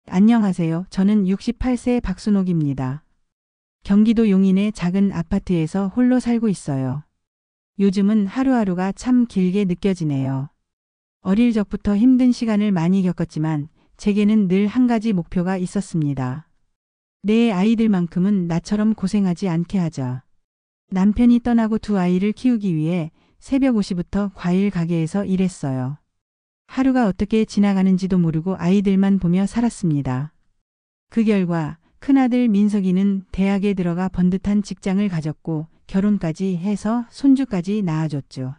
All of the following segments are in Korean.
안녕하세요. 저는 68세 박순옥입니다. 경기도 용인의 작은 아파트에서 홀로 살고 있어요. 요즘은 하루하루가 참 길게 느껴지네요. 어릴 적부터 힘든 시간을 많이 겪었지만 제게는 늘 한 가지 목표가 있었습니다. 내 아이들만큼은 나처럼 고생하지 않게 하자. 남편이 떠나고 두 아이를 키우기 위해 새벽 5시부터 과일 가게에서 일했어요. 하루가 어떻게 지나가는지도 모르고 아이들만 보며 살았습니다. 그 결과 큰아들 민석이는 대학에 들어가 번듯한 직장을 가졌고 결혼까지 해서 손주까지 낳아줬죠.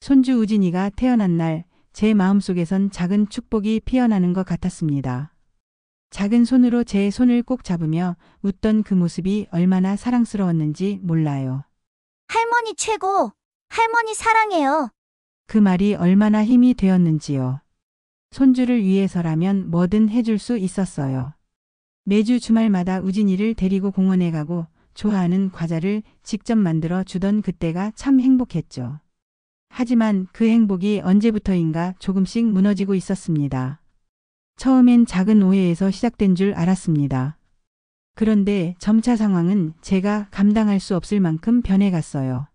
손주 우진이가 태어난 날 제 마음속에선 작은 축복이 피어나는 것 같았습니다. 작은 손으로 제 손을 꼭 잡으며 웃던 그 모습이 얼마나 사랑스러웠는지 몰라요. 할머니 최고! 할머니 사랑해요. 그 말이 얼마나 힘이 되었는지요. 손주를 위해서라면 뭐든 해줄 수 있었어요. 매주 주말마다 우진이를 데리고 공원에 가고 좋아하는 과자를 직접 만들어 주던 그때가 참 행복했죠. 하지만 그 행복이 언제부터인가 조금씩 무너지고 있었습니다. 처음엔 작은 오해에서 시작된 줄 알았습니다. 그런데 점차 상황은 제가 감당할 수 없을 만큼 변해갔어요.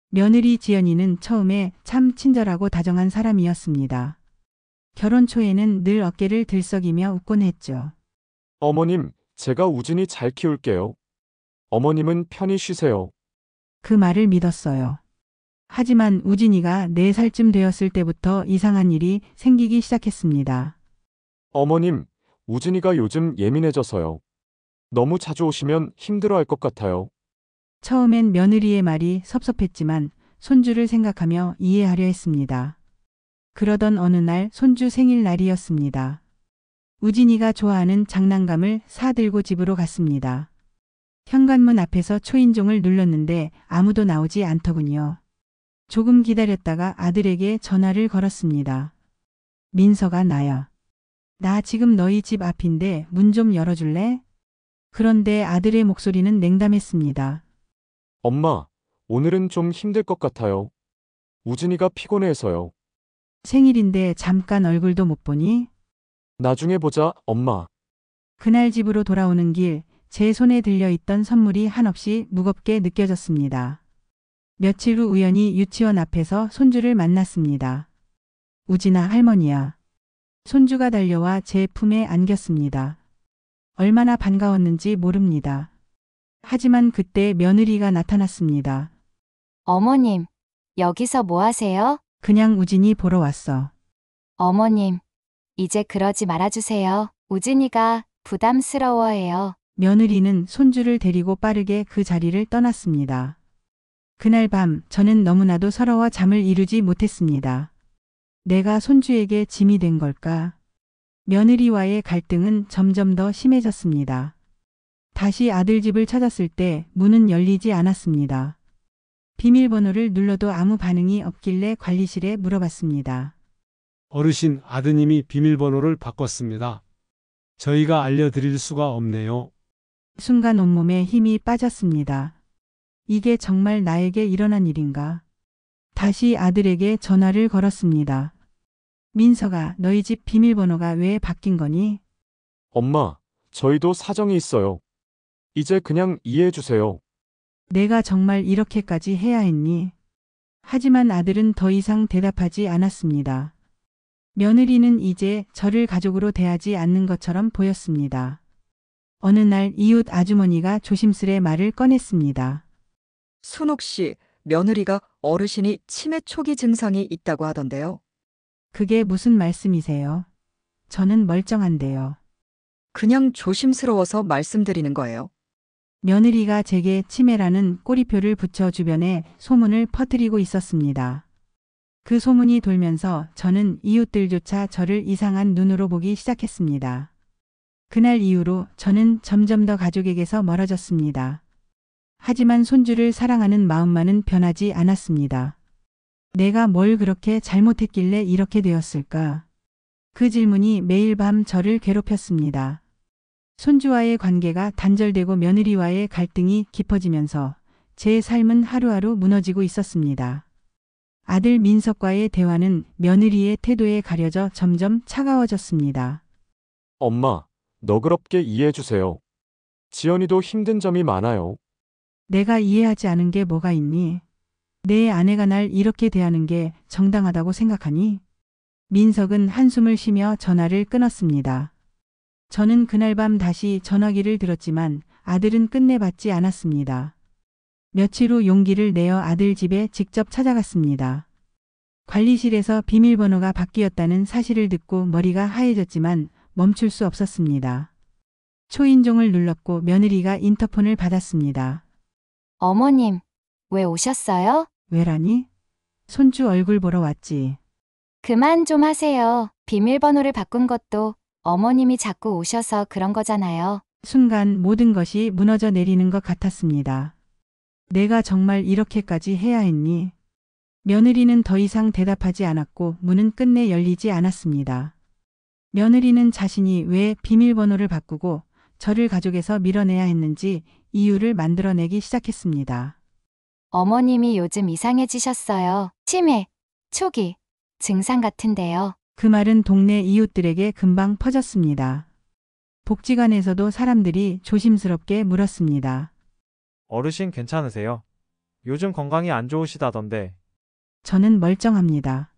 며느리 지연이는 처음에 참 친절하고 다정한 사람이었습니다. 결혼 초에는 늘 어깨를 들썩이며 웃곤 했죠. 어머님, 제가 우진이 잘 키울게요. 어머님은 편히 쉬세요. 그 말을 믿었어요. 하지만 우진이가 4살쯤 되었을 때부터 이상한 일이 생기기 시작했습니다. 어머님, 우진이가 요즘 예민해져서요. 너무 자주 오시면 힘들어할 것 같아요. 처음엔 며느리의 말이 섭섭했지만 손주를 생각하며 이해하려 했습니다. 그러던 어느 날 손주 생일날이었습니다. 우진이가 좋아하는 장난감을 사들고 집으로 갔습니다. 현관문 앞에서 초인종을 눌렀는데 아무도 나오지 않더군요. 조금 기다렸다가 아들에게 전화를 걸었습니다. 민서가 나야. 나 지금 너희 집 앞인데 문 좀 열어줄래? 그런데 아들의 목소리는 냉담했습니다. 엄마, 오늘은 좀 힘들 것 같아요. 우진이가 피곤해서요. 생일인데 잠깐 얼굴도 못 보니? 나중에 보자, 엄마. 그날 집으로 돌아오는 길, 제 손에 들려있던 선물이 한없이 무겁게 느껴졌습니다. 며칠 후 우연히 유치원 앞에서 손주를 만났습니다. 우진아 할머니야. 손주가 달려와 제 품에 안겼습니다. 얼마나 반가웠는지 모릅니다. 하지만 그때 며느리가 나타났습니다. 어머님, 여기서 뭐 하세요? 그냥 우진이 보러 왔어. 어머님, 이제 그러지 말아주세요. 우진이가 부담스러워해요. 며느리는 손주를 데리고 빠르게 그 자리를 떠났습니다. 그날 밤 저는 너무나도 서러워 잠을 이루지 못했습니다. 내가 손주에게 짐이 된 걸까? 며느리와의 갈등은 점점 더 심해졌습니다. 다시 아들 집을 찾았을 때 문은 열리지 않았습니다. 비밀번호를 눌러도 아무 반응이 없길래 관리실에 물어봤습니다. 어르신, 아드님이 비밀번호를 바꿨습니다. 저희가 알려드릴 수가 없네요. 순간 온몸에 힘이 빠졌습니다. 이게 정말 나에게 일어난 일인가? 다시 아들에게 전화를 걸었습니다. 민서가 너희 집 비밀번호가 왜 바뀐 거니? 엄마, 저희도 사정이 있어요. 이제 그냥 이해해 주세요. 내가 정말 이렇게까지 해야 했니? 하지만 아들은 더 이상 대답하지 않았습니다. 며느리는 이제 저를 가족으로 대하지 않는 것처럼 보였습니다. 어느 날 이웃 아주머니가 조심스레 말을 꺼냈습니다. 순옥 씨, 며느리가 어르신이 치매 초기 증상이 있다고 하던데요. 그게 무슨 말씀이세요? 저는 멀쩡한데요. 그냥 조심스러워서 말씀드리는 거예요. 며느리가 제게 치매라는 꼬리표를 붙여 주변에 소문을 퍼뜨리고 있었습니다. 그 소문이 돌면서 저는 이웃들조차 저를 이상한 눈으로 보기 시작했습니다. 그날 이후로 저는 점점 더 가족에게서 멀어졌습니다. 하지만 손주를 사랑하는 마음만은 변하지 않았습니다. 내가 뭘 그렇게 잘못했길래 이렇게 되었을까? 그 질문이 매일 밤 저를 괴롭혔습니다. 손주와의 관계가 단절되고 며느리와의 갈등이 깊어지면서 제 삶은 하루하루 무너지고 있었습니다. 아들 민석과의 대화는 며느리의 태도에 가려져 점점 차가워졌습니다. 엄마, 너그럽게 이해해 주세요. 지연이도 힘든 점이 많아요. 내가 이해하지 않은 게 뭐가 있니? 내 아내가 날 이렇게 대하는 게 정당하다고 생각하니? 민석은 한숨을 쉬며 전화를 끊었습니다. 저는 그날 밤 다시 전화기를 들었지만 아들은 끝내 받지 않았습니다. 며칠 후 용기를 내어 아들 집에 직접 찾아갔습니다. 관리실에서 비밀번호가 바뀌었다는 사실을 듣고 머리가 하얘졌지만 멈출 수 없었습니다. 초인종을 눌렀고 며느리가 인터폰을 받았습니다. 어머님, 왜 오셨어요? 왜라니? 손주 얼굴 보러 왔지. 그만 좀 하세요. 비밀번호를 바꾼 것도 어머님이 자꾸 오셔서 그런 거잖아요. 순간 모든 것이 무너져 내리는 것 같았습니다. 내가 정말 이렇게까지 해야 했니? 며느리는 더 이상 대답하지 않았고 문은 끝내 열리지 않았습니다. 며느리는 자신이 왜 비밀번호를 바꾸고 저를 가족에서 밀어내야 했는지 이유를 만들어내기 시작했습니다. 어머님이 요즘 이상해지셨어요. 치매, 초기, 증상 같은데요. 그 말은 동네 이웃들에게 금방 퍼졌습니다. 복지관에서도 사람들이 조심스럽게 물었습니다. 어르신 괜찮으세요? 요즘 건강이 안 좋으시다던데. 저는 멀쩡합니다.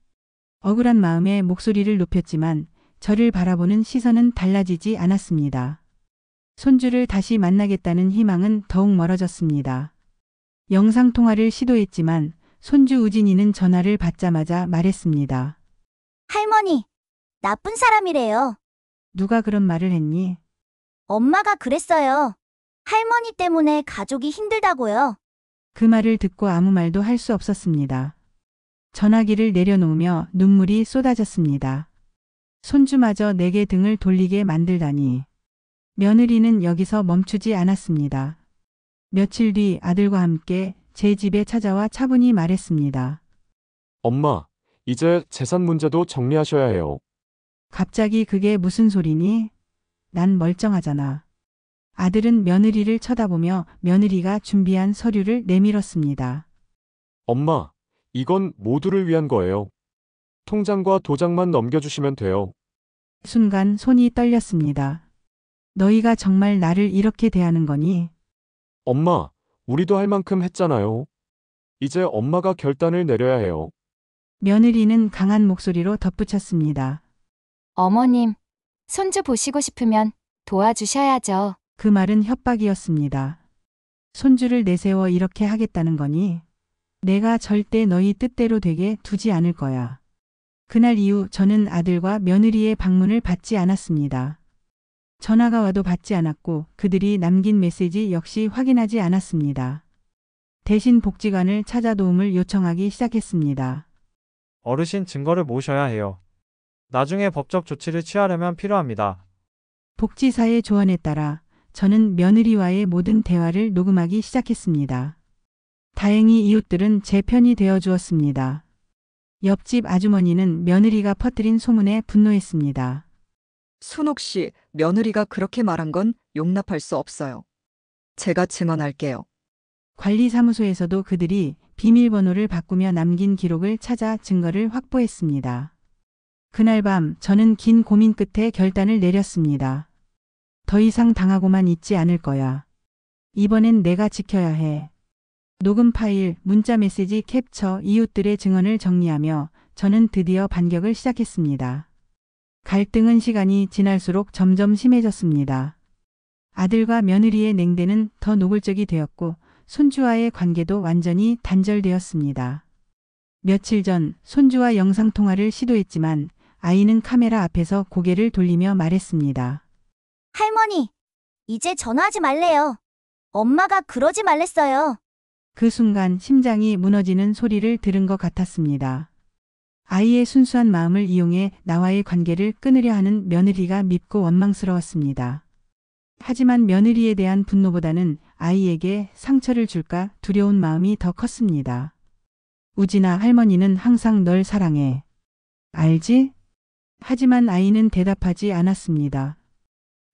억울한 마음에 목소리를 높였지만 저를 바라보는 시선은 달라지지 않았습니다. 손주를 다시 만나겠다는 희망은 더욱 멀어졌습니다. 영상통화를 시도했지만 손주 우진이는 전화를 받자마자 말했습니다. 할머니, 나쁜 사람이래요. 누가 그런 말을 했니? 엄마가 그랬어요. 할머니 때문에 가족이 힘들다고요. 그 말을 듣고 아무 말도 할 수 없었습니다. 전화기를 내려놓으며 눈물이 쏟아졌습니다. 손주마저 내게 등을 돌리게 만들다니. 며느리는 여기서 멈추지 않았습니다. 며칠 뒤 아들과 함께 제 집에 찾아와 차분히 말했습니다. 엄마, 이제 재산 문제도 정리하셔야 해요. 갑자기 그게 무슨 소리니? 난 멀쩡하잖아. 아들은 며느리를 쳐다보며 며느리가 준비한 서류를 내밀었습니다. 엄마, 이건 모두를 위한 거예요. 통장과 도장만 넘겨주시면 돼요. 순간 손이 떨렸습니다. 너희가 정말 나를 이렇게 대하는 거니? 엄마, 우리도 할 만큼 했잖아요. 이제 엄마가 결단을 내려야 해요. 며느리는 강한 목소리로 덧붙였습니다. 어머님, 손주 보시고 싶으면 도와주셔야죠. 그 말은 협박이었습니다. 손주를 내세워 이렇게 하겠다는 거니? 내가 절대 너희 뜻대로 되게 두지 않을 거야. 그날 이후 저는 아들과 며느리의 방문을 받지 않았습니다. 전화가 와도 받지 않았고 그들이 남긴 메시지 역시 확인하지 않았습니다. 대신 복지관을 찾아 도움을 요청하기 시작했습니다. 어르신 증거를 모으셔야 해요. 나중에 법적 조치를 취하려면 필요합니다. 복지사의 조언에 따라 저는 며느리와의 모든 대화를 녹음하기 시작했습니다. 다행히 이웃들은 제 편이 되어 주었습니다. 옆집 아주머니는 며느리가 퍼뜨린 소문에 분노했습니다. 순옥 씨, 며느리가 그렇게 말한 건 용납할 수 없어요. 제가 증언할게요. 관리사무소에서도 그들이 비밀번호를 바꾸며 남긴 기록을 찾아 증거를 확보했습니다. 그날 밤 저는 긴 고민 끝에 결단을 내렸습니다. 더 이상 당하고만 있지 않을 거야. 이번엔 내가 지켜야 해. 녹음 파일, 문자 메시지 캡처, 이웃들의 증언을 정리하며 저는 드디어 반격을 시작했습니다. 갈등은 시간이 지날수록 점점 심해졌습니다. 아들과 며느리의 냉대는 더 노골적이 되었고 손주와의 관계도 완전히 단절되었습니다. 며칠 전 손주와 영상통화를 시도했지만 아이는 카메라 앞에서 고개를 돌리며 말했습니다. 할머니, 이제 전화하지 말래요. 엄마가 그러지 말랬어요. 그 순간 심장이 무너지는 소리를 들은 것 같았습니다. 아이의 순수한 마음을 이용해 나와의 관계를 끊으려 하는 며느리가 밉고 원망스러웠습니다. 하지만 며느리에 대한 분노보다는 아이에게 상처를 줄까 두려운 마음이 더 컸습니다. 우진아, 할머니는 항상 널 사랑해. 알지? 하지만 아이는 대답하지 않았습니다.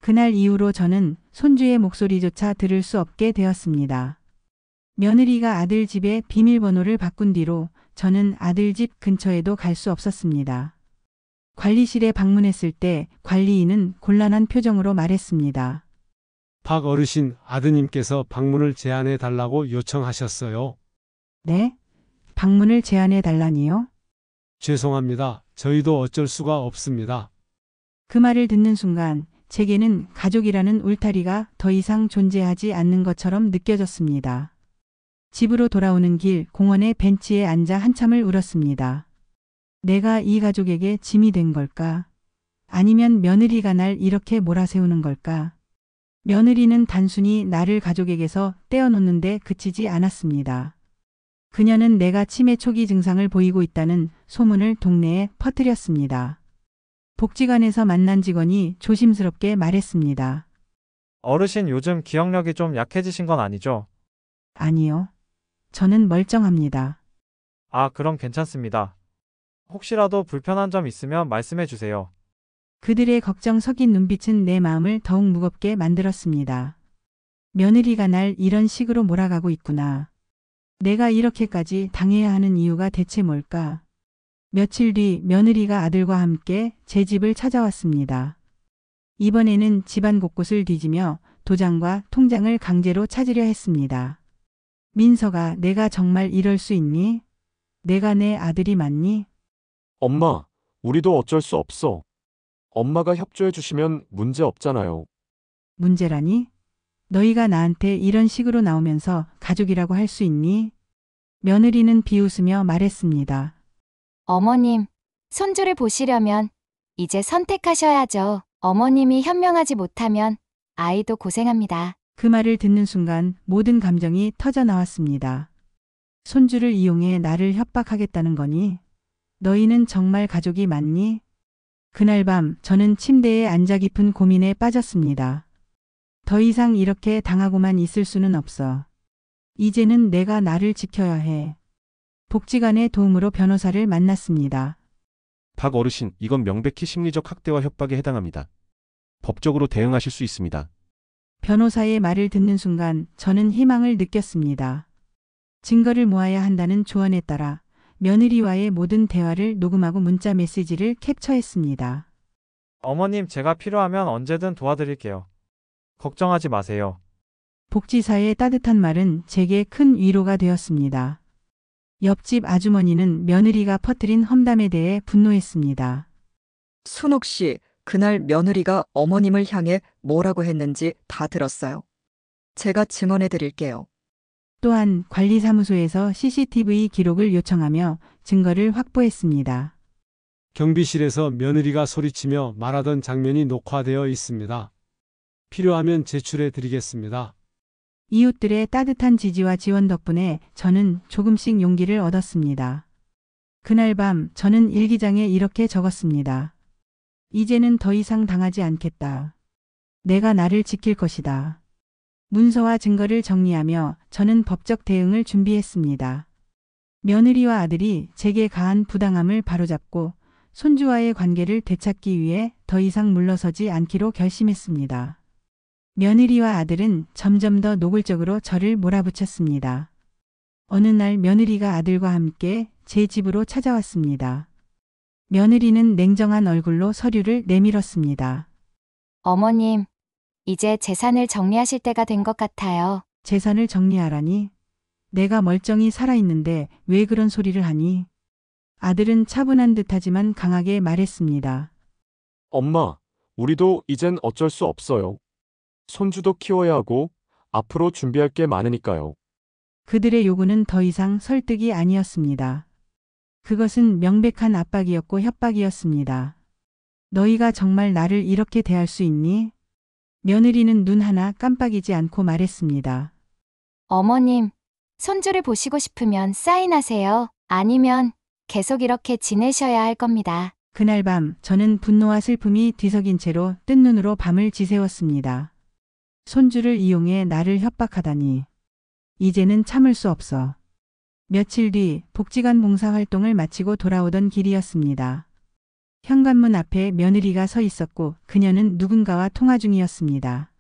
그날 이후로 저는 손주의 목소리조차 들을 수 없게 되었습니다. 며느리가 아들 집에 비밀번호를 바꾼 뒤로 저는 아들 집 근처에도 갈 수 없었습니다. 관리실에 방문했을 때 관리인은 곤란한 표정으로 말했습니다. 박 어르신, 아드님께서 방문을 제안해 달라고 요청하셨어요. 네? 방문을 제안해 달라니요? 죄송합니다. 저희도 어쩔 수가 없습니다. 그 말을 듣는 순간 제게는 가족이라는 울타리가 더 이상 존재하지 않는 것처럼 느껴졌습니다. 집으로 돌아오는 길 공원의 벤치에 앉아 한참을 울었습니다. 내가 이 가족에게 짐이 된 걸까? 아니면 며느리가 날 이렇게 몰아세우는 걸까? 며느리는 단순히 나를 가족에게서 떼어놓는데 그치지 않았습니다. 그녀는 내가 치매 초기 증상을 보이고 있다는 소문을 동네에 퍼뜨렸습니다. 복지관에서 만난 직원이 조심스럽게 말했습니다. 어르신 요즘 기억력이 좀 약해지신 건 아니죠? 아니요. 저는 멀쩡합니다. 아, 그럼 괜찮습니다. 혹시라도 불편한 점 있으면 말씀해 주세요. 그들의 걱정 섞인 눈빛은 내 마음을 더욱 무겁게 만들었습니다. 며느리가 날 이런 식으로 몰아가고 있구나. 내가 이렇게까지 당해야 하는 이유가 대체 뭘까? 며칠 뒤 며느리가 아들과 함께 제 집을 찾아왔습니다. 이번에는 집안 곳곳을 뒤지며 도장과 통장을 강제로 찾으려 했습니다. 민서가 내가 정말 이럴 수 있니? 내가 내 아들이 맞니? 엄마, 우리도 어쩔 수 없어. 엄마가 협조해 주시면 문제 없잖아요. 문제라니? 너희가 나한테 이런 식으로 나오면서 가족이라고 할 수 있니? 며느리는 비웃으며 말했습니다. 어머님, 손주를 보시려면 이제 선택하셔야죠. 어머님이 현명하지 못하면 아이도 고생합니다. 그 말을 듣는 순간 모든 감정이 터져 나왔습니다. 손주를 이용해 나를 협박하겠다는 거니? 너희는 정말 가족이 맞니? 그날 밤 저는 침대에 앉아 깊은 고민에 빠졌습니다. 더 이상 이렇게 당하고만 있을 수는 없어. 이제는 내가 나를 지켜야 해. 복지관의 도움으로 변호사를 만났습니다. 박 어르신, 이건 명백히 심리적 학대와 협박에 해당합니다. 법적으로 대응하실 수 있습니다. 변호사의 말을 듣는 순간 저는 희망을 느꼈습니다. 증거를 모아야 한다는 조언에 따라 며느리와의 모든 대화를 녹음하고 문자 메시지를 캡처했습니다. 어머님, 제가 필요하면 언제든 도와드릴게요. 걱정하지 마세요. 복지사의 따뜻한 말은 제게 큰 위로가 되었습니다. 옆집 아주머니는 며느리가 퍼뜨린 험담에 대해 분노했습니다. 순옥 씨, 그날 며느리가 어머님을 향해 뭐라고 했는지 다 들었어요. 제가 증언해 드릴게요. 또한 관리사무소에서 CCTV 기록을 요청하며 증거를 확보했습니다. 경비실에서 며느리가 소리치며 말하던 장면이 녹화되어 있습니다. 필요하면 제출해 드리겠습니다. 이웃들의 따뜻한 지지와 지원 덕분에 저는 조금씩 용기를 얻었습니다. 그날 밤 저는 일기장에 이렇게 적었습니다. 이제는 더 이상 당하지 않겠다. 내가 나를 지킬 것이다. 문서와 증거를 정리하며 저는 법적 대응을 준비했습니다. 며느리와 아들이 제게 가한 부당함을 바로잡고 손주와의 관계를 되찾기 위해 더 이상 물러서지 않기로 결심했습니다. 며느리와 아들은 점점 더 노골적으로 저를 몰아붙였습니다. 어느 날 며느리가 아들과 함께 제 집으로 찾아왔습니다. 며느리는 냉정한 얼굴로 서류를 내밀었습니다. 어머님, 이제 재산을 정리하실 때가 된 것 같아요. 재산을 정리하라니? 내가 멀쩡히 살아있는데 왜 그런 소리를 하니? 아들은 차분한 듯하지만 강하게 말했습니다. 엄마, 우리도 이젠 어쩔 수 없어요. 손주도 키워야 하고 앞으로 준비할 게 많으니까요. 그들의 요구는 더 이상 설득이 아니었습니다. 그것은 명백한 압박이었고 협박이었습니다. 너희가 정말 나를 이렇게 대할 수 있니? 며느리는 눈 하나 깜빡이지 않고 말했습니다. 어머님, 손주를 보시고 싶으면 사인하세요. 아니면 계속 이렇게 지내셔야 할 겁니다. 그날 밤 저는 분노와 슬픔이 뒤섞인 채로 뜬 눈으로 밤을 지새웠습니다. 손주를 이용해 나를 협박하다니. 이제는 참을 수 없어. 며칠 뒤 복지관 봉사활동을 마치고 돌아오던 길이었습니다. 현관문 앞에 며느리가 서 있었고 그녀는 누군가와 통화 중이었습니다.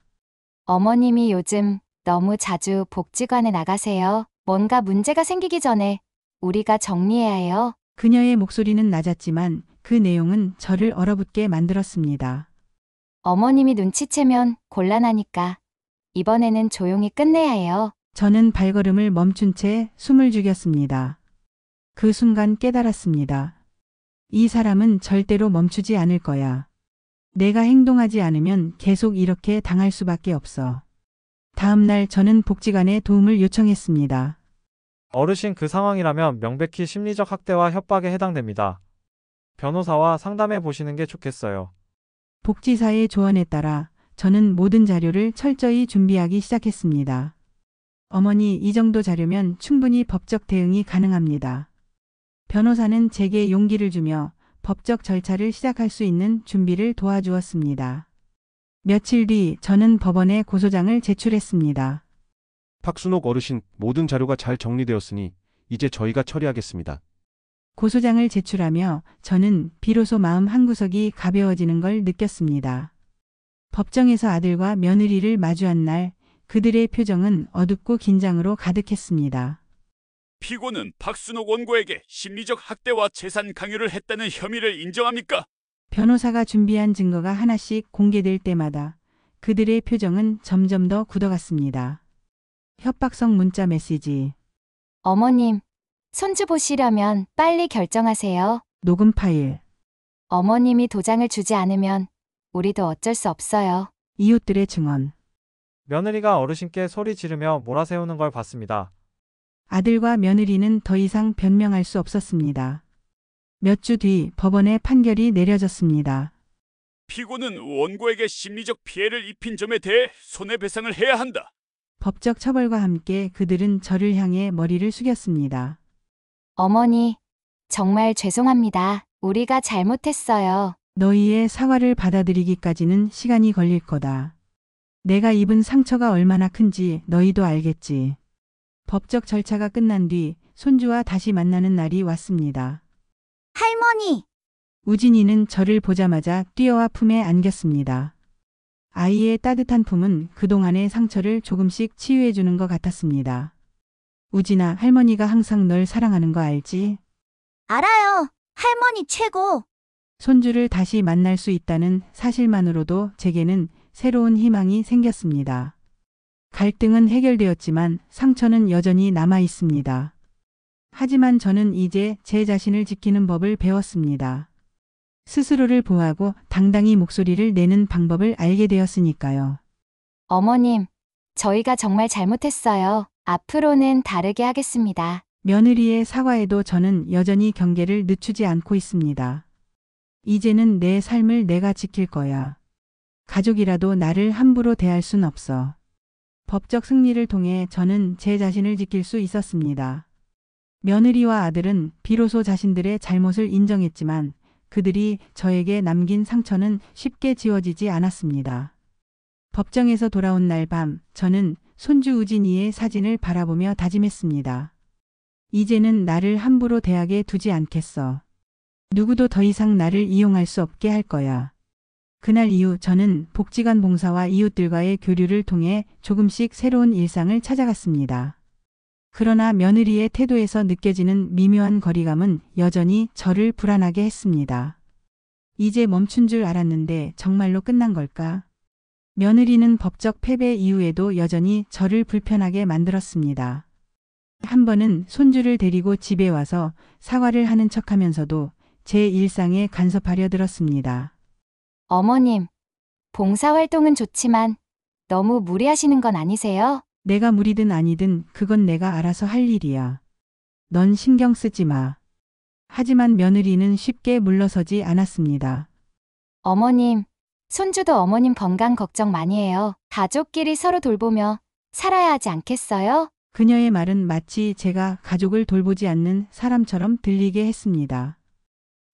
어머님이 요즘 너무 자주 복지관에 나가세요. 뭔가 문제가 생기기 전에 우리가 정리해야 해요. 그녀의 목소리는 낮았지만 그 내용은 저를 얼어붙게 만들었습니다. 어머님이 눈치채면 곤란하니까 이번에는 조용히 끝내야 해요. 저는 발걸음을 멈춘 채 숨을 죽였습니다. 그 순간 깨달았습니다. 이 사람은 절대로 멈추지 않을 거야. 내가 행동하지 않으면 계속 이렇게 당할 수밖에 없어. 다음 날 저는 복지관에 도움을 요청했습니다. 어르신 그 상황이라면 명백히 심리적 학대와 협박에 해당됩니다. 변호사와 상담해 보시는 게 좋겠어요. 복지사의 조언에 따라 저는 모든 자료를 철저히 준비하기 시작했습니다. 어머니, 이 정도 자료면 충분히 법적 대응이 가능합니다. 변호사는 제게 용기를 주며 법적 절차를 시작할 수 있는 준비를 도와주었습니다. 며칠 뒤 저는 법원에 고소장을 제출했습니다. 박순옥 어르신, 모든 자료가 잘 정리되었으니 이제 저희가 처리하겠습니다. 고소장을 제출하며 저는 비로소 마음 한구석이 가벼워지는 걸 느꼈습니다. 법정에서 아들과 며느리를 마주한 날 그들의 표정은 어둡고 긴장으로 가득했습니다. 피고는 박순옥 원고에게 심리적 학대와 재산 강요를 했다는 혐의를 인정합니까? 변호사가 준비한 증거가 하나씩 공개될 때마다 그들의 표정은 점점 더 굳어갔습니다. 협박성 문자 메시지, 어머님, 손주 보시려면 빨리 결정하세요. 녹음 파일, 어머님이 도장을 주지 않으면 우리도 어쩔 수 없어요. 이웃들의 증언. 며느리가 어르신께 소리 지르며 몰아세우는 걸 봤습니다. 아들과 며느리는 더 이상 변명할 수 없었습니다. 몇 주 뒤 법원의 판결이 내려졌습니다. 피고는 원고에게 심리적 피해를 입힌 점에 대해 손해배상을 해야 한다. 법적 처벌과 함께 그들은 저를 향해 머리를 숙였습니다. 어머니, 정말 죄송합니다. 우리가 잘못했어요. 너희의 사과를 받아들이기까지는 시간이 걸릴 거다. 내가 입은 상처가 얼마나 큰지 너희도 알겠지. 법적 절차가 끝난 뒤 손주와 다시 만나는 날이 왔습니다. 할머니, 우진이는 저를 보자마자 뛰어와 품에 안겼습니다. 아이의 따뜻한 품은 그동안의 상처를 조금씩 치유해주는 것 같았습니다. 우진아, 할머니가 항상 널 사랑하는 거 알지? 알아요. 할머니 최고. 손주를 다시 만날 수 있다는 사실만으로도 제게는 새로운 희망이 생겼습니다. 갈등은 해결되었지만 상처는 여전히 남아 있습니다. 하지만 저는 이제 제 자신을 지키는 법을 배웠습니다. 스스로를 보호하고 당당히 목소리를 내는 방법을 알게 되었으니까요. 어머님, 저희가 정말 잘못했어요. 앞으로는 다르게 하겠습니다. 며느리의 사과에도 저는 여전히 경계를 늦추지 않고 있습니다. 이제는 내 삶을 내가 지킬 거야. 가족이라도 나를 함부로 대할 순 없어. 법적 승리를 통해 저는 제 자신을 지킬 수 있었습니다. 며느리와 아들은 비로소 자신들의 잘못을 인정했지만 그들이 저에게 남긴 상처는 쉽게 지워지지 않았습니다. 법정에서 돌아온 날 밤, 저는 손주 우진이의 사진을 바라보며 다짐했습니다. 이제는 나를 함부로 대하게 두지 않겠어. 누구도 더 이상 나를 이용할 수 없게 할 거야. 그날 이후 저는 복지관 봉사와 이웃들과의 교류를 통해 조금씩 새로운 일상을 찾아갔습니다. 그러나 며느리의 태도에서 느껴지는 미묘한 거리감은 여전히 저를 불안하게 했습니다. 이제 멈춘 줄 알았는데 정말로 끝난 걸까? 며느리는 법적 패배 이후에도 여전히 저를 불편하게 만들었습니다. 한 번은 손주를 데리고 집에 와서 사과를 하는 척하면서도 제 일상에 간섭하려 들었습니다. 어머님, 봉사활동은 좋지만 너무 무리하시는 건 아니세요? 내가 무리든 아니든 그건 내가 알아서 할 일이야. 넌 신경 쓰지 마. 하지만 며느리는 쉽게 물러서지 않았습니다. 어머님, 손주도 어머님 건강 걱정 많이 해요. 가족끼리 서로 돌보며 살아야 하지 않겠어요? 그녀의 말은 마치 제가 가족을 돌보지 않는 사람처럼 들리게 했습니다.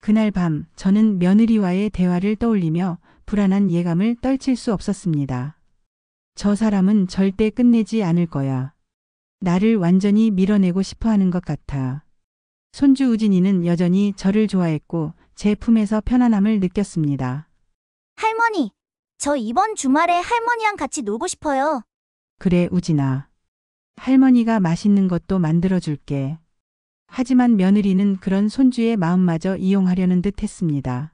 그날 밤 저는 며느리와의 대화를 떠올리며 불안한 예감을 떨칠 수 없었습니다. 저 사람은 절대 끝내지 않을 거야. 나를 완전히 밀어내고 싶어 하는 것 같아. 손주 우진이는 여전히 저를 좋아했고 제 품에서 편안함을 느꼈습니다. 할머니, 저 이번 주말에 할머니랑 같이 놀고 싶어요. 그래, 우진아. 할머니가 맛있는 것도 만들어줄게. 하지만 며느리는 그런 손주의 마음마저 이용하려는 듯 했습니다.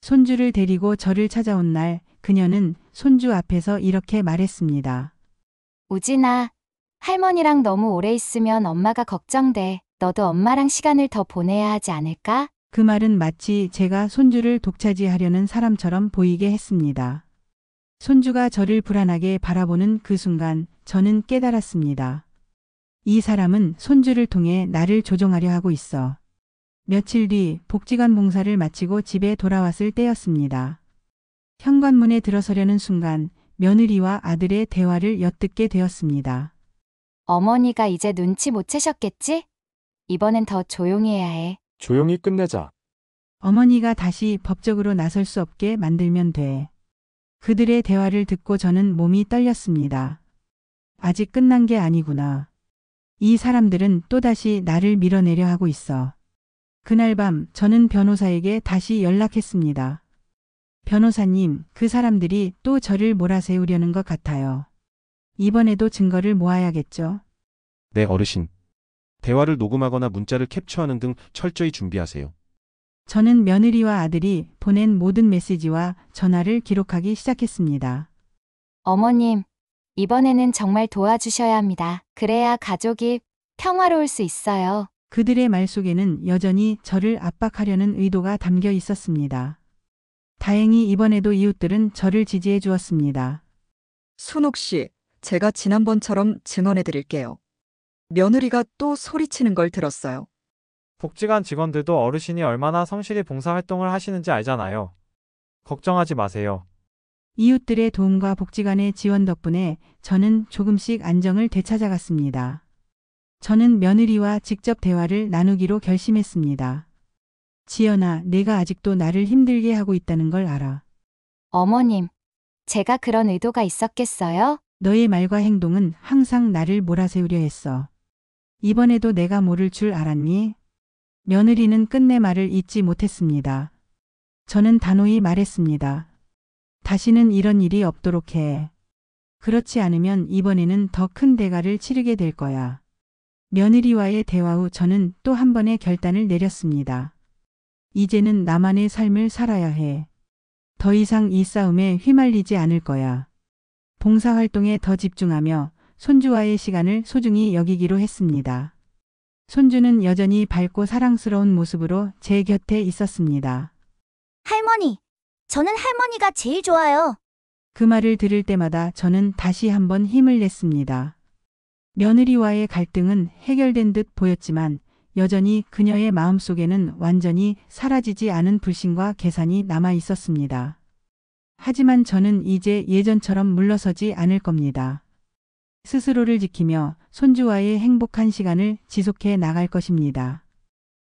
손주를 데리고 저를 찾아온 날 그녀는 손주 앞에서 이렇게 말했습니다. 우진아, 할머니랑 너무 오래 있으면 엄마가 걱정돼. 너도 엄마랑 시간을 더 보내야 하지 않을까? 그 말은 마치 제가 손주를 독차지하려는 사람처럼 보이게 했습니다. 손주가 저를 불안하게 바라보는 그 순간 저는 깨달았습니다. 이 사람은 손주를 통해 나를 조종하려 하고 있어. 며칠 뒤 복지관 봉사를 마치고 집에 돌아왔을 때였습니다. 현관문에 들어서려는 순간 며느리와 아들의 대화를 엿듣게 되었습니다. 어머니가 이제 눈치 못 채셨겠지? 이번엔 더 조용히 해야 해. 조용히 끝내자. 어머니가 다시 법적으로 나설 수 없게 만들면 돼. 그들의 대화를 듣고 저는 몸이 떨렸습니다. 아직 끝난 게 아니구나. 이 사람들은 또다시 나를 밀어내려 하고 있어. 그날 밤 저는 변호사에게 다시 연락했습니다. 변호사님, 그 사람들이 또 저를 몰아세우려는 것 같아요. 이번에도 증거를 모아야겠죠? 네, 어르신. 대화를 녹음하거나 문자를 캡처하는 등 철저히 준비하세요. 저는 며느리와 아들이 보낸 모든 메시지와 전화를 기록하기 시작했습니다. 어머님, 이번에는 정말 도와주셔야 합니다. 그래야 가족이 평화로울 수 있어요. 그들의 말 속에는 여전히 저를 압박하려는 의도가 담겨 있었습니다. 다행히 이번에도 이웃들은 저를 지지해 주었습니다. 순옥 씨, 제가 지난번처럼 증언해 드릴게요. 며느리가 또 소리치는 걸 들었어요. 복지관 직원들도 어르신이 얼마나 성실히 봉사활동을 하시는지 알잖아요. 걱정하지 마세요. 이웃들의 도움과 복지관의 지원 덕분에 저는 조금씩 안정을 되찾아갔습니다. 저는 며느리와 직접 대화를 나누기로 결심했습니다. 지연아, 내가 아직도 나를 힘들게 하고 있다는 걸 알아. 어머님, 제가 그런 의도가 있었겠어요? 너의 말과 행동은 항상 나를 몰아세우려 했어. 이번에도 내가 모를 줄 알았니? 며느리는 끝내 말을 잇지 못했습니다. 저는 단호히 말했습니다. 다시는 이런 일이 없도록 해. 그렇지 않으면 이번에는 더 큰 대가를 치르게 될 거야. 며느리와의 대화 후 저는 또 한 번의 결단을 내렸습니다. 이제는 나만의 삶을 살아야 해. 더 이상 이 싸움에 휘말리지 않을 거야. 봉사활동에 더 집중하며 손주와의 시간을 소중히 여기기로 했습니다. 손주는 여전히 밝고 사랑스러운 모습으로 제 곁에 있었습니다. 할머니, 저는 할머니가 제일 좋아요. 그 말을 들을 때마다 저는 다시 한번 힘을 냈습니다. 며느리와의 갈등은 해결된 듯 보였지만 여전히 그녀의 마음속에는 완전히 사라지지 않은 불신과 계산이 남아 있었습니다. 하지만 저는 이제 예전처럼 물러서지 않을 겁니다. 스스로를 지키며 손주와의 행복한 시간을 지속해 나갈 것입니다.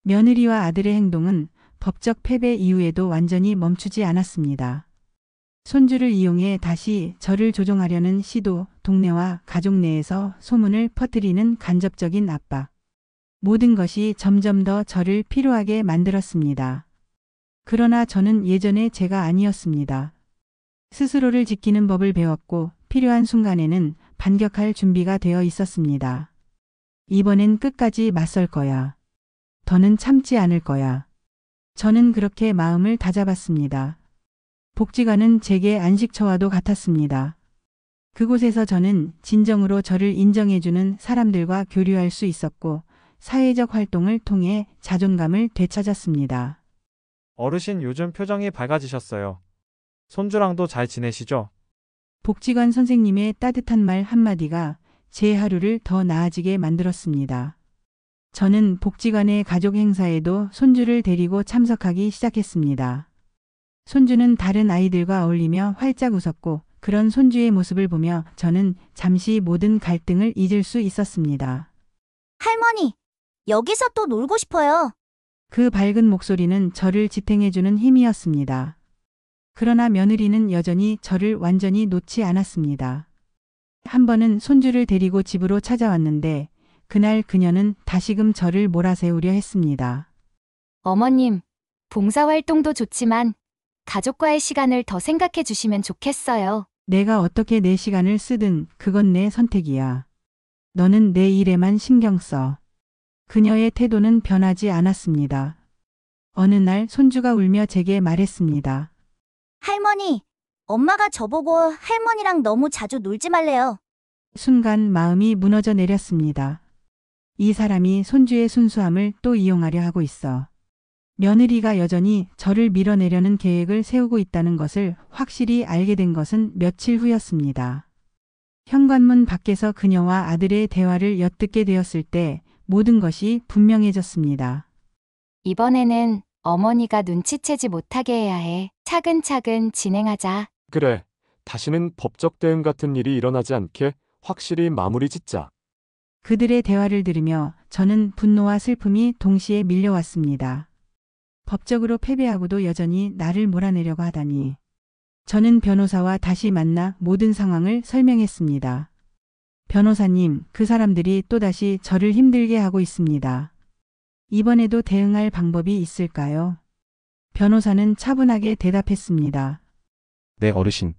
며느리와 아들의 행동은 법적 패배 이후에도 완전히 멈추지 않았습니다. 손주를 이용해 다시 저를 조종하려는 시도, 동네와 가족 내에서 소문을 퍼뜨리는 간접적인 압박. 모든 것이 점점 더 저를 피로하게 만들었습니다. 그러나 저는 예전의 제가 아니었습니다. 스스로를 지키는 법을 배웠고 필요한 순간에는 반격할 준비가 되어 있었습니다. 이번엔 끝까지 맞설 거야. 더는 참지 않을 거야. 저는 그렇게 마음을 다잡았습니다. 복지관은 제게 안식처와도 같았습니다. 그곳에서 저는 진정으로 저를 인정해주는 사람들과 교류할 수 있었고 사회적 활동을 통해 자존감을 되찾았습니다. 어르신 요즘 표정이 밝아지셨어요. 손주랑도 잘 지내시죠? 복지관 선생님의 따뜻한 말 한마디가 제 하루를 더 나아지게 만들었습니다. 저는 복지관의 가족 행사에도 손주를 데리고 참석하기 시작했습니다. 손주는 다른 아이들과 어울리며 활짝 웃었고 그런 손주의 모습을 보며 저는 잠시 모든 갈등을 잊을 수 있었습니다. 할머니, 여기서 또 놀고 싶어요. 그 밝은 목소리는 저를 지탱해주는 힘이었습니다. 그러나 며느리는 여전히 저를 완전히 놓지 않았습니다. 한 번은 손주를 데리고 집으로 찾아왔는데 그날 그녀는 다시금 저를 몰아세우려 했습니다. 어머님, 봉사활동도 좋지만 가족과의 시간을 더 생각해 주시면 좋겠어요. 내가 어떻게 내 시간을 쓰든 그건 내 선택이야. 너는 내 일에만 신경 써. 그녀의 태도는 변하지 않았습니다. 어느 날 손주가 울며 제게 말했습니다. 할머니, 엄마가 저보고 할머니랑 너무 자주 놀지 말래요. 순간 마음이 무너져 내렸습니다. 이 사람이 손주의 순수함을 또 이용하려 하고 있어. 며느리가 여전히 저를 밀어내려는 계획을 세우고 있다는 것을 확실히 알게 된 것은 며칠 후였습니다. 현관문 밖에서 그녀와 아들의 대화를 엿듣게 되었을 때 모든 것이 분명해졌습니다. 이번에는 어머니가 눈치채지 못하게 해야 해. 차근차근 진행하자. 그래, 다시는 법적 대응 같은 일이 일어나지 않게 확실히 마무리 짓자. 그들의 대화를 들으며 저는 분노와 슬픔이 동시에 밀려왔습니다. 법적으로 패배하고도 여전히 나를 몰아내려고 하다니. 저는 변호사와 다시 만나 모든 상황을 설명했습니다. 변호사님, 그 사람들이 또다시 저를 힘들게 하고 있습니다. 이번에도 대응할 방법이 있을까요? 변호사는 차분하게 대답했습니다. 네, 어르신.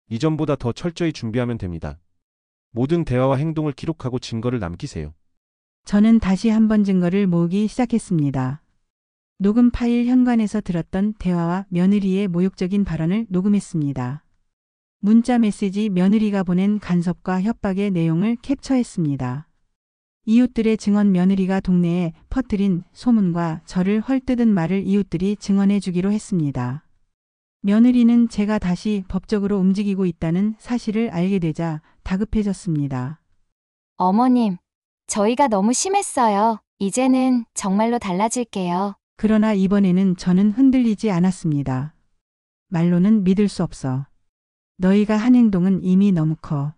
이전보다 더 철저히 준비하면 됩니다. 모든 대화와 행동을 기록하고 증거를 남기세요. 저는 다시 한번 증거를 모으기 시작했습니다. 녹음 파일 현관에서 들었던 대화와 며느리의 모욕적인 발언을 녹음했습니다. 문자 메시지 며느리가 보낸 간섭과 협박의 내용을 캡처했습니다. 이웃들의 증언 며느리가 동네에 퍼뜨린 소문과 저를 헐뜯은 말을 이웃들이 증언해 주기로 했습니다. 며느리는 제가 다시 법적으로 움직이고 있다는 사실을 알게 되자 다급해졌습니다. 어머님, 저희가 너무 심했어요. 이제는 정말로 달라질게요. 그러나 이번에는 저는 흔들리지 않았습니다. 말로는 믿을 수 없어. 너희가 한 행동은 이미 너무 커.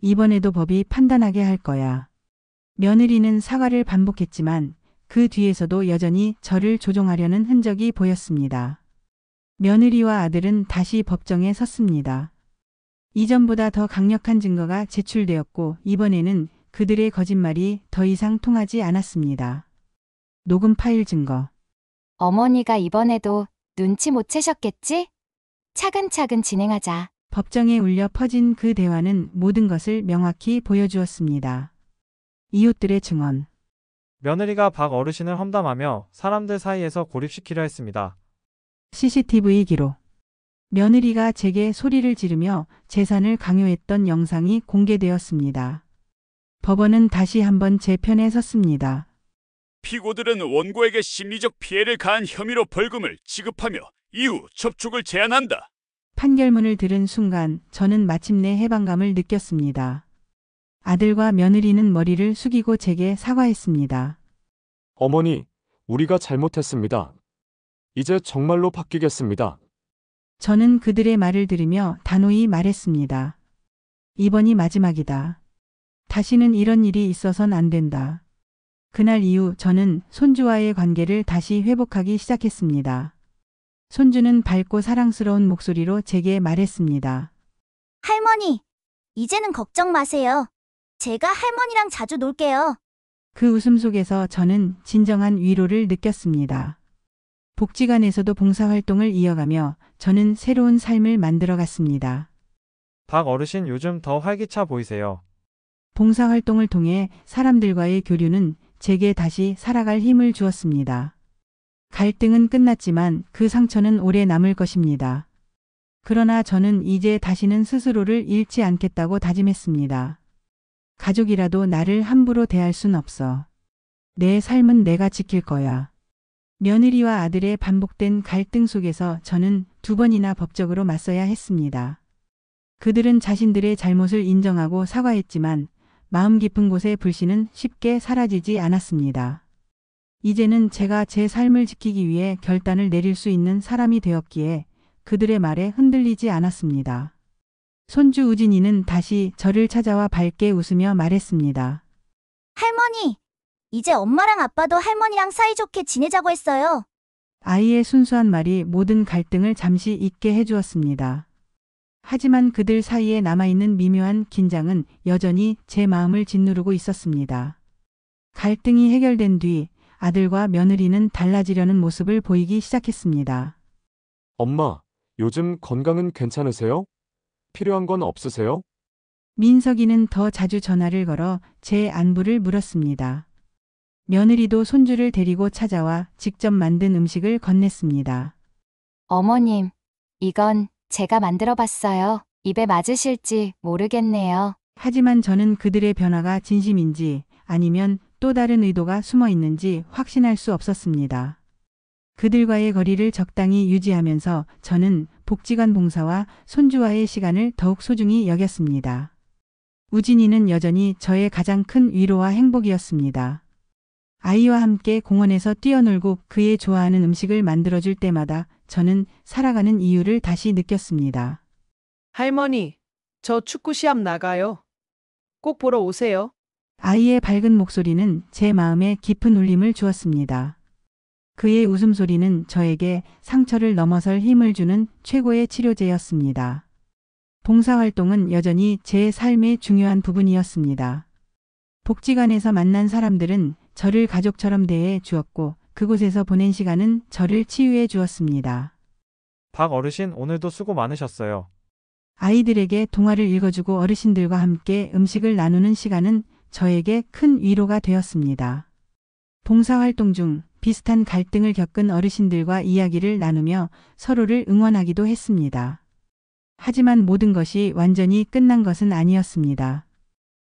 이번에도 법이 판단하게 할 거야. 며느리는 사과를 반복했지만 그 뒤에서도 여전히 저를 조종하려는 흔적이 보였습니다. 며느리와 아들은 다시 법정에 섰습니다. 이전보다 더 강력한 증거가 제출되었고 이번에는 그들의 거짓말이 더 이상 통하지 않았습니다. 녹음 파일 증거. 어머니가 이번에도 눈치 못 채셨겠지? 차근차근 진행하자. 법정에 울려 퍼진 그 대화는 모든 것을 명확히 보여주었습니다. 이웃들의 증언. 며느리가 박 어르신을 험담하며 사람들 사이에서 고립시키려 했습니다. CCTV 기록. 며느리가 제게 소리를 지르며 재산을 강요했던 영상이 공개되었습니다. 법원은 다시 한번 제 편에 섰습니다. 피고들은 원고에게 심리적 피해를 가한 혐의로 벌금을 지급하며 이후 접촉을 제한한다. 판결문을 들은 순간 저는 마침내 해방감을 느꼈습니다. 아들과 며느리는 머리를 숙이고 제게 사과했습니다. 어머니, 우리가 잘못했습니다. 이제 정말로 바뀌겠습니다. 저는 그들의 말을 들으며 단호히 말했습니다. 이번이 마지막이다. 다시는 이런 일이 있어선 안 된다. 그날 이후 저는 손주와의 관계를 다시 회복하기 시작했습니다. 손주는 밝고 사랑스러운 목소리로 제게 말했습니다. 할머니, 이제는 걱정 마세요. 제가 할머니랑 자주 놀게요. 그 웃음 속에서 저는 진정한 위로를 느꼈습니다. 복지관에서도 봉사활동을 이어가며 저는 새로운 삶을 만들어갔습니다. 박 어르신 요즘 더 활기차 보이세요. 봉사활동을 통해 사람들과의 교류는 제게 다시 살아갈 힘을 주었습니다. 갈등은 끝났지만 그 상처는 오래 남을 것입니다. 그러나 저는 이제 다시는 스스로를 잃지 않겠다고 다짐했습니다. 가족이라도 나를 함부로 대할 순 없어. 내 삶은 내가 지킬 거야. 며느리와 아들의 반복된 갈등 속에서 저는 2번이나 법적으로 맞서야 했습니다. 그들은 자신들의 잘못을 인정하고 사과했지만 마음 깊은 곳의 불신은 쉽게 사라지지 않았습니다. 이제는 제가 제 삶을 지키기 위해 결단을 내릴 수 있는 사람이 되었기에 그들의 말에 흔들리지 않았습니다. 손주 우진이는 다시 저를 찾아와 밝게 웃으며 말했습니다. 할머니, 이제 엄마랑 아빠도 할머니랑 사이좋게 지내자고 했어요. 아이의 순수한 말이 모든 갈등을 잠시 잊게 해주었습니다. 하지만 그들 사이에 남아있는 미묘한 긴장은 여전히 제 마음을 짓누르고 있었습니다. 갈등이 해결된 뒤 아들과 며느리는 달라지려는 모습을 보이기 시작했습니다. 엄마, 요즘 건강은 괜찮으세요? 필요한 건 없으세요? 민석이는 더 자주 전화를 걸어 제 안부를 물었습니다. 며느리도 손주를 데리고 찾아와 직접 만든 음식을 건넸습니다. 어머님, 이건 제가 만들어 봤어요. 입에 맞으실지 모르겠네요. 하지만 저는 그들의 변화가 진심인지 아니면 또 다른 의도가 숨어 있는지 확신할 수 없었습니다. 그들과의 거리를 적당히 유지하면서 저는 복지관 봉사와 손주와의 시간을 더욱 소중히 여겼습니다. 우진이는 여전히 저의 가장 큰 위로와 행복이었습니다. 아이와 함께 공원에서 뛰어놀고 그의 좋아하는 음식을 만들어줄 때마다 저는 살아가는 이유를 다시 느꼈습니다. 할머니, 저 축구 시합 나가요. 꼭 보러 오세요. 아이의 밝은 목소리는 제 마음에 깊은 울림을 주었습니다. 그의 웃음소리는 저에게 상처를 넘어설 힘을 주는 최고의 치료제였습니다. 봉사활동은 여전히 제 삶의 중요한 부분이었습니다. 복지관에서 만난 사람들은 저를 가족처럼 대해 주었고 그곳에서 보낸 시간은 저를 치유해 주었습니다. 박 어르신, 오늘도 수고 많으셨어요. 아이들에게 동화를 읽어주고 어르신들과 함께 음식을 나누는 시간은 저에게 큰 위로가 되었습니다. 봉사활동 중 비슷한 갈등을 겪은 어르신들과 이야기를 나누며 서로를 응원하기도 했습니다. 하지만 모든 것이 완전히 끝난 것은 아니었습니다.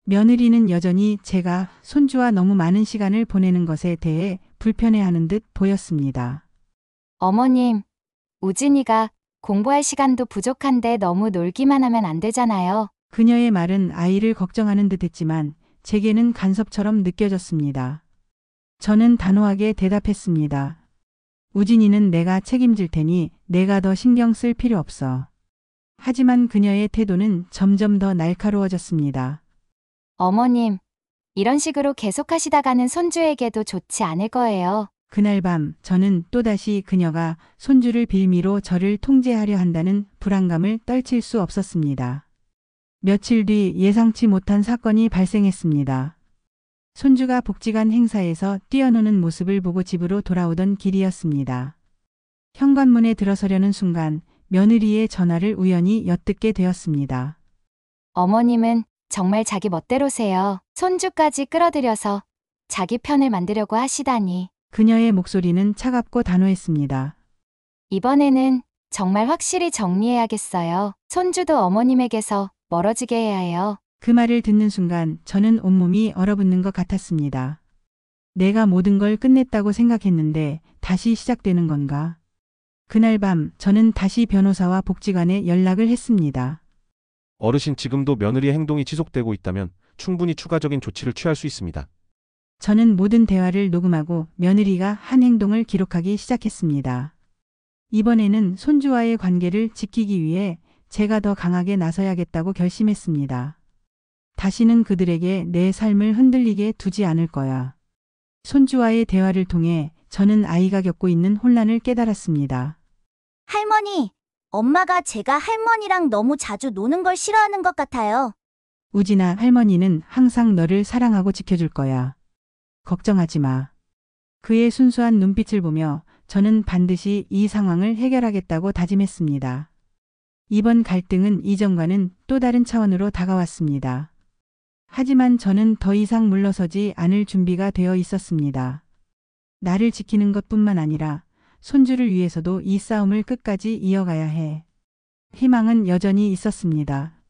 며느리는 여전히 제가 손주와 너무 많은 시간을 보내는 것에 대해 불편해하는 듯 보였습니다. 어머님, 우진이가 공부할 시간도 부족한데 너무 놀기만 하면 안 되잖아요. 그녀의 말은 아이를 걱정하는 듯 했지만 제게는 간섭처럼 느껴졌습니다. 저는 단호하게 대답했습니다. 우진이는 내가 책임질 테니 내가 더 신경 쓸 필요 없어. 하지만 그녀의 태도는 점점 더 날카로워졌습니다. 어머님, 이런 식으로 계속하시다가는 손주에게도 좋지 않을 거예요. 그날 밤 저는 또다시 그녀가 손주를 빌미로 저를 통제하려 한다는 불안감을 떨칠 수 없었습니다. 며칠 뒤 예상치 못한 사건이 발생했습니다. 손주가 복지관 행사에서 뛰어노는 모습을 보고 집으로 돌아오던 길이었습니다. 현관문에 들어서려는 순간 며느리의 전화를 우연히 엿듣게 되었습니다. 어머님은 정말 자기 멋대로세요. 손주까지 끌어들여서 자기 편을 만들려고 하시다니. 그녀의 목소리는 차갑고 단호했습니다. 이번에는 정말 확실히 정리해야겠어요. 손주도 어머님에게서 멀어지게 해야 해요. 그 말을 듣는 순간 저는 온몸이 얼어붙는 것 같았습니다. 내가 모든 걸 끝냈다고 생각했는데 다시 시작되는 건가? 그날 밤 저는 다시 변호사와 복지관에 연락을 했습니다. 어르신, 지금도 며느리의 행동이 지속되고 있다면 충분히 추가적인 조치를 취할 수 있습니다. 저는 모든 대화를 녹음하고 며느리가 한 행동을 기록하기 시작했습니다. 이번에는 손주와의 관계를 지키기 위해 제가 더 강하게 나서야겠다고 결심했습니다. 다시는 그들에게 내 삶을 흔들리게 두지 않을 거야. 손주와의 대화를 통해 저는 아이가 겪고 있는 혼란을 깨달았습니다. 할머니, 엄마가 제가 할머니랑 너무 자주 노는 걸 싫어하는 것 같아요. 우진아, 할머니는 항상 너를 사랑하고 지켜줄 거야. 걱정하지 마. 그의 순수한 눈빛을 보며 저는 반드시 이 상황을 해결하겠다고 다짐했습니다. 이번 갈등은 이전과는 또 다른 차원으로 다가왔습니다. 하지만 저는 더 이상 물러서지 않을 준비가 되어 있었습니다. 나를 지키는 것뿐만 아니라 손주를 위해서도 이 싸움을 끝까지 이어가야 해. 희망은 여전히 있었습니다.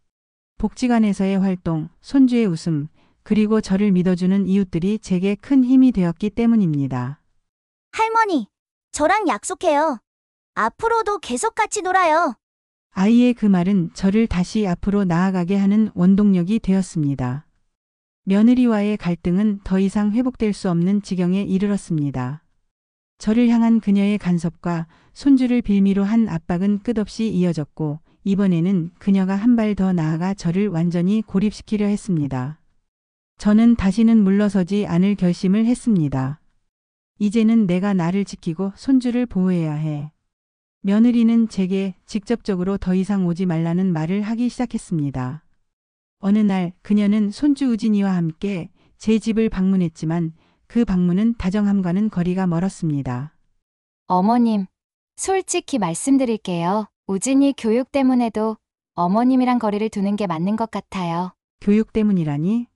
복지관에서의 활동, 손주의 웃음, 그리고 저를 믿어주는 이웃들이 제게 큰 힘이 되었기 때문입니다. 할머니, 저랑 약속해요. 앞으로도 계속 같이 놀아요. 아이의 그 말은 저를 다시 앞으로 나아가게 하는 원동력이 되었습니다. 며느리와의 갈등은 더 이상 회복될 수 없는 지경에 이르렀습니다. 저를 향한 그녀의 간섭과 손주를 빌미로 한 압박은 끝없이 이어졌고 이번에는 그녀가 한 발 더 나아가 저를 완전히 고립시키려 했습니다. 저는 다시는 물러서지 않을 결심을 했습니다. 이제는 내가 나를 지키고 손주를 보호해야 해. 며느리는 제게 직접적으로 더 이상 오지 말라는 말을 하기 시작했습니다. 어느 날 그녀는 손주 우진이와 함께 제 집을 방문했지만 그 방문은 다정함과는 거리가 멀었습니다. 어머님, 솔직히 말씀드릴게요. 우진이 교육 때문에도 어머님이랑 거리를 두는 게 맞는 것 같아요. 교육 때문이라니?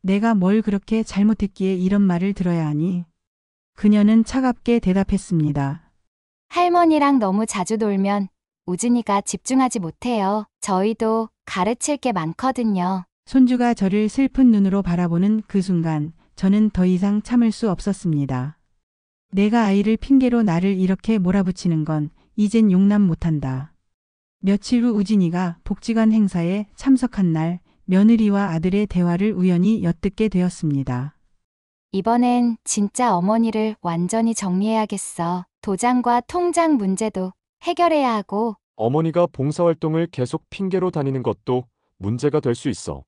내가 뭘 그렇게 잘못했기에 이런 말을 들어야 하니? 그녀는 차갑게 대답했습니다. 할머니랑 너무 자주 놀면 우진이가 집중하지 못해요. 저희도 가르칠 게 많거든요. 손주가 저를 슬픈 눈으로 바라보는 그 순간 저는 더 이상 참을 수 없었습니다. 내가 아이를 핑계로 나를 이렇게 몰아붙이는 건 이젠 용납 못한다. 며칠 후 우진이가 복지관 행사에 참석한 날 며느리와 아들의 대화를 우연히 엿듣게 되었습니다. 이번엔 진짜 어머니를 완전히 정리해야겠어. 도장과 통장 문제도 해결해야 하고. 어머니가 봉사활동을 계속 핑계로 다니는 것도 문제가 될 수 있어.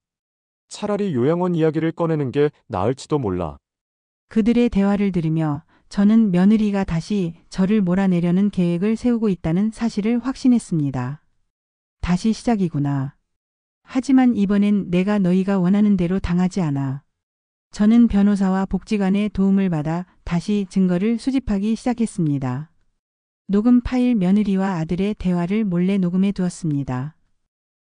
차라리 요양원 이야기를 꺼내는 게 나을지도 몰라. 그들의 대화를 들으며 저는 며느리가 다시 저를 몰아내려는 계획을 세우고 있다는 사실을 확신했습니다. 다시 시작이구나. 하지만 이번엔 내가 너희가 원하는 대로 당하지 않아. 저는 변호사와 복지관의 도움을 받아 다시 증거를 수집하기 시작했습니다. 녹음 파일 며느리와 아들의 대화를 몰래 녹음해 두었습니다.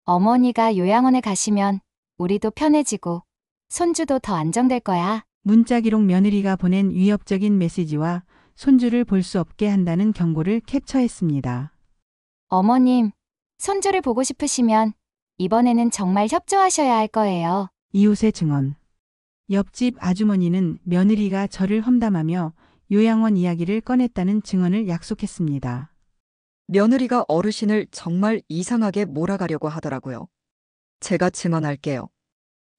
어머니가 요양원에 가시면 우리도 편해지고 손주도 더 안정될 거야. 문자 기록 며느리가 보낸 위협적인 메시지와 손주를 볼 수 없게 한다는 경고를 캡처했습니다. 어머님, 손주를 보고 싶으시면 이번에는 정말 협조하셔야 할 거예요. 이웃의 증언. 옆집 아주머니는 며느리가 저를 험담하며 요양원 이야기를 꺼냈다는 증언을 약속했습니다. 며느리가 어르신을 정말 이상하게 몰아가려고 하더라고요. 제가 증언할게요.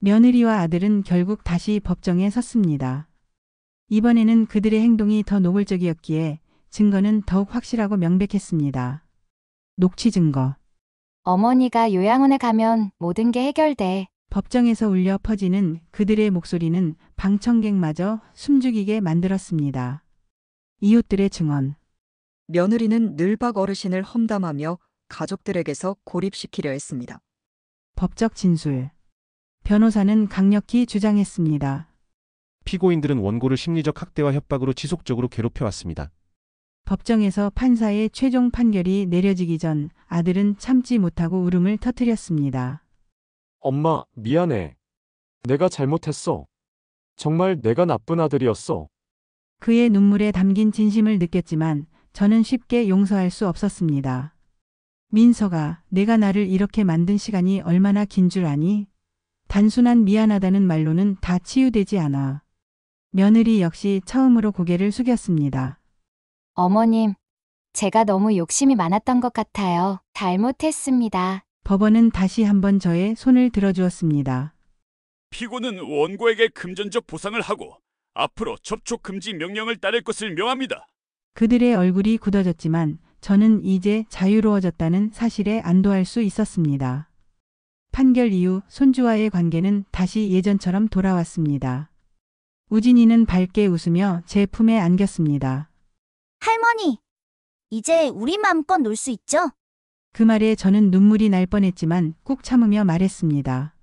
며느리와 아들은 결국 다시 법정에 섰습니다. 이번에는 그들의 행동이 더 노골적이었기에 증거는 더욱 확실하고 명백했습니다. 녹취 증거. 어머니가 요양원에 가면 모든 게 해결돼. 법정에서 울려 퍼지는 그들의 목소리는 방청객마저 숨죽이게 만들었습니다. 이웃들의 증언. 며느리는 늘박 어르신을 험담하며 가족들에게서 고립시키려 했습니다. 법적 진술. 변호사는 강력히 주장했습니다. 피고인들은 원고를 심리적 학대와 협박으로 지속적으로 괴롭혀왔습니다. 법정에서 판사의 최종 판결이 내려지기 전 아들은 참지 못하고 울음을 터뜨렸습니다. 엄마, 미안해. 내가 잘못했어. 정말 내가 나쁜 아들이었어. 그의 눈물에 담긴 진심을 느꼈지만 저는 쉽게 용서할 수 없었습니다. 민서가 내가 나를 이렇게 만든 시간이 얼마나 긴 줄 아니? 단순한 미안하다는 말로는 다 치유되지 않아. 며느리 역시 처음으로 고개를 숙였습니다. 어머님, 제가 너무 욕심이 많았던 것 같아요. 잘못했습니다. 법원은 다시 한번 저의 손을 들어주었습니다. 피고는 원고에게 금전적 보상을 하고 앞으로 접촉 금지 명령을 따를 것을 명합니다. 그들의 얼굴이 굳어졌지만 저는 이제 자유로워졌다는 사실에 안도할 수 있었습니다. 판결 이후 손주와의 관계는 다시 예전처럼 돌아왔습니다. 우진이는 밝게 웃으며 제 품에 안겼습니다. 할머니, 이제 우리 마음껏 놀 수 있죠? 그 말에 저는 눈물이 날 뻔했지만 꾹 참으며 말했습니다.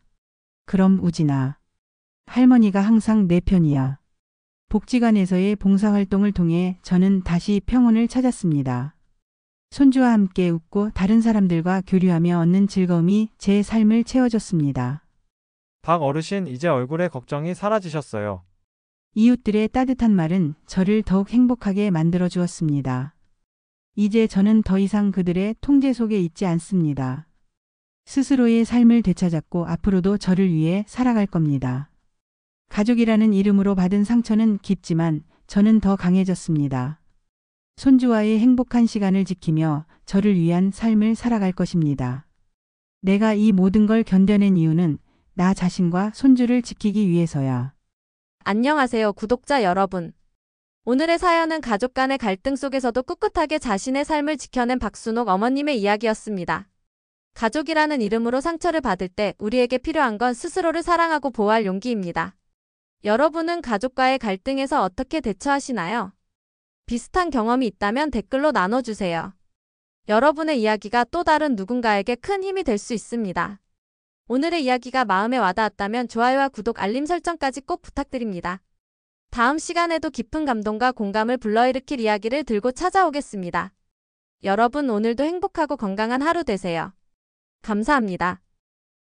그럼 우진아, 할머니가 항상 내 편이야. 복지관에서의 봉사활동을 통해 저는 다시 평온을 찾았습니다. 손주와 함께 웃고 다른 사람들과 교류하며 얻는 즐거움이 제 삶을 채워줬습니다. 박 어르신, 이제 얼굴에 걱정이 사라지셨어요. 이웃들의 따뜻한 말은 저를 더욱 행복하게 만들어 주었습니다. 이제 저는 더 이상 그들의 통제 속에 있지 않습니다. 스스로의 삶을 되찾았고 앞으로도 저를 위해 살아갈 겁니다. 가족이라는 이름으로 받은 상처는 깊지만 저는 더 강해졌습니다. 손주와의 행복한 시간을 지키며 저를 위한 삶을 살아갈 것입니다. 내가 이 모든 걸 견뎌낸 이유는 나 자신과 손주를 지키기 위해서야. 안녕하세요, 구독자 여러분. 오늘의 사연은 가족 간의 갈등 속에서도 꿋꿋하게 자신의 삶을 지켜낸 박순옥 어머님의 이야기였습니다. 가족이라는 이름으로 상처를 받을 때 우리에게 필요한 건 스스로를 사랑하고 보호할 용기입니다. 여러분은 가족과의 갈등에서 어떻게 대처하시나요? 비슷한 경험이 있다면 댓글로 나눠주세요. 여러분의 이야기가 또 다른 누군가에게 큰 힘이 될 수 있습니다. 오늘의 이야기가 마음에 와닿았다면 좋아요와 구독, 알림 설정까지 꼭 부탁드립니다. 다음 시간에도 깊은 감동과 공감을 불러일으킬 이야기를 들고 찾아오겠습니다. 여러분, 오늘도 행복하고 건강한 하루 되세요. 감사합니다.